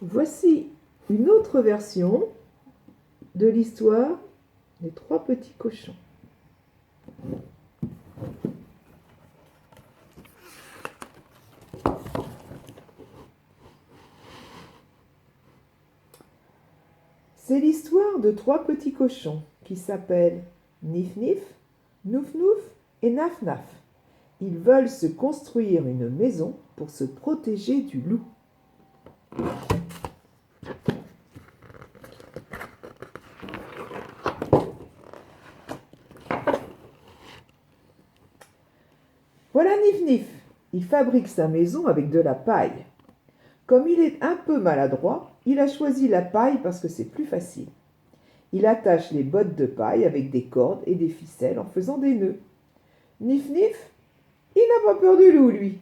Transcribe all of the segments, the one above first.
Voici une autre version de l'histoire des trois petits cochons. C'est l'histoire de trois petits cochons qui s'appellent Nif Nif, Nouf Nouf et Naf Naf. Ils veulent se construire une maison pour se protéger du loup. Voilà Nif Nif. Il fabrique sa maison avec de la paille. Comme il est un peu maladroit, il a choisi la paille parce que c'est plus facile. Il attache les bottes de paille avec des cordes et des ficelles en faisant des nœuds. Nif Nif, il n'a pas peur du loup, lui.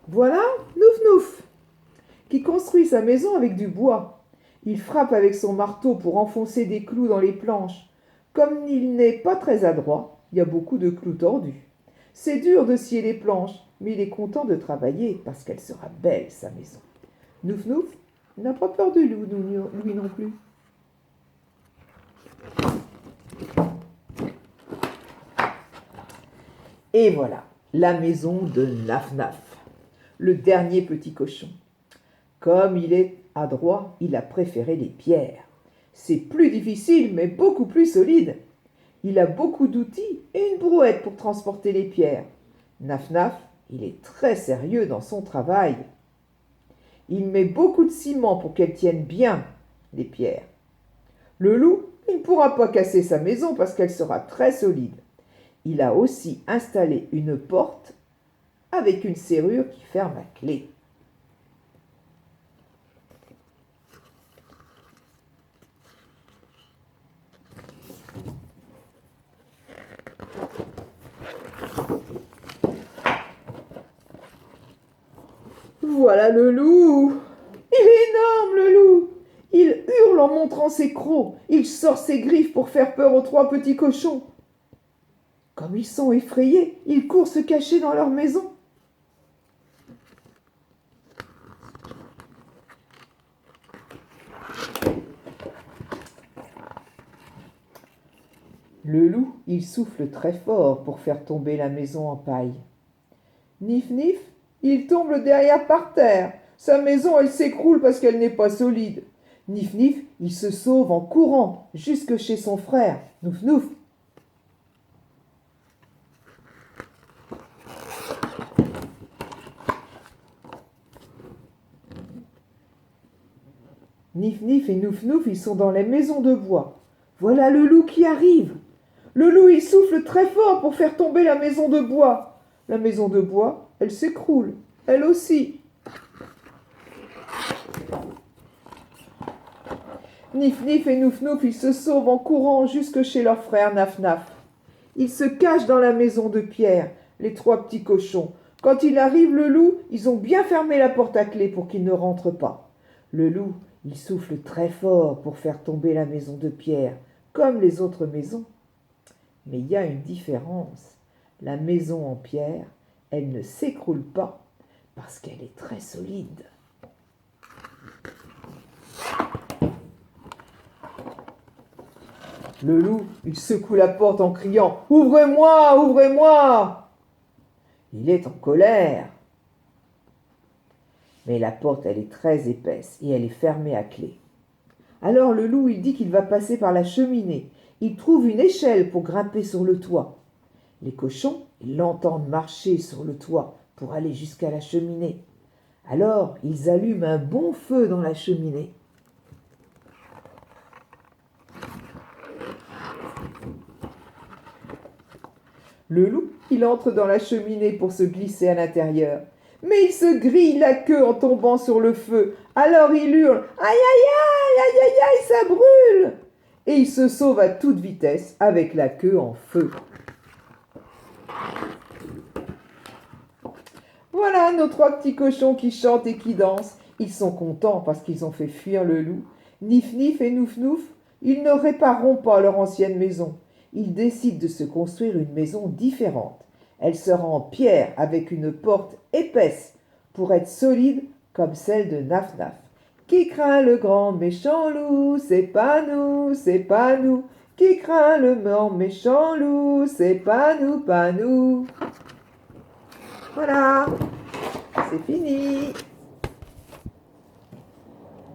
Voilà Nouf Nouf, qui construit sa maison avec du bois. Il frappe avec son marteau pour enfoncer des clous dans les planches. Comme il n'est pas très adroit, il y a beaucoup de clous tordus. C'est dur de scier les planches, mais il est content de travailler parce qu'elle sera belle, sa maison. Nouf Nouf n'a pas peur de loup, lui non plus. Et voilà, la maison de Naf Naf, le dernier petit cochon. Comme il est adroit, il a préféré les pierres. C'est plus difficile, mais beaucoup plus solide. Il a beaucoup d'outils et une brouette pour transporter les pierres. Naf Naf, il est très sérieux dans son travail. Il met beaucoup de ciment pour qu'elles tiennent bien, les pierres. Le loup, il ne pourra pas casser sa maison parce qu'elle sera très solide. Il a aussi installé une porte avec une serrure qui ferme à clé. Voilà le loup! Il est énorme, le loup! Il hurle en montrant ses crocs. Il sort ses griffes pour faire peur aux trois petits cochons. Comme ils sont effrayés, ils courent se cacher dans leur maison. Le loup, il souffle très fort pour faire tomber la maison en paille. Nif Nif, il tombe derrière par terre. Sa maison, elle s'écroule parce qu'elle n'est pas solide. Nif Nif, il se sauve en courant jusque chez son frère, Nouf Nouf. Nif Nif et Nouf Nouf, ils sont dans les maisons de bois. Voilà le loup qui arrive. Le loup, il souffle très fort pour faire tomber la maison de bois. La maison de bois, elle s'écroule, elle aussi. Nif Nif et Nouf Nouf, ils se sauvent en courant jusque chez leur frère Naf Naf. Ils se cachent dans la maison de pierre, les trois petits cochons. Quand il arrive le loup, ils ont bien fermé la porte à clé pour qu'il ne rentre pas. Le loup, il souffle très fort pour faire tomber la maison de pierre, comme les autres maisons. Mais il y a une différence. La maison en pierre, elle ne s'écroule pas parce qu'elle est très solide. Le loup, il secoue la porte en criant « Ouvrez-moi, ouvrez-moi » Il est en colère. Mais la porte, elle est très épaisse et elle est fermée à clé. Alors le loup, il dit qu'il va passer par la cheminée. Il trouve une échelle pour grimper sur le toit. Les cochons, ils l'entendent marcher sur le toit pour aller jusqu'à la cheminée. Alors, ils allument un bon feu dans la cheminée. Le loup, il entre dans la cheminée pour se glisser à l'intérieur. Mais il se grille la queue en tombant sur le feu. Alors il hurle « Aïe, aïe, aïe, aïe, aïe, aïe, ça brûle !» Et il se sauve à toute vitesse avec la queue en feu. Voilà nos trois petits cochons qui chantent et qui dansent. Ils sont contents parce qu'ils ont fait fuir le loup. Nif Nif et Nouf Nouf, Ils ne répareront pas leur ancienne maison. Ils décident de se construire une maison différente. Elle sera en pierre avec une porte épaisse pour être solide comme celle de Naf Naf. Qui craint le grand méchant loup? C'est pas nous, c'est pas nous. Qui craint le grand méchant loup? C'est pas nous, pas nous. Voilà, c'est fini.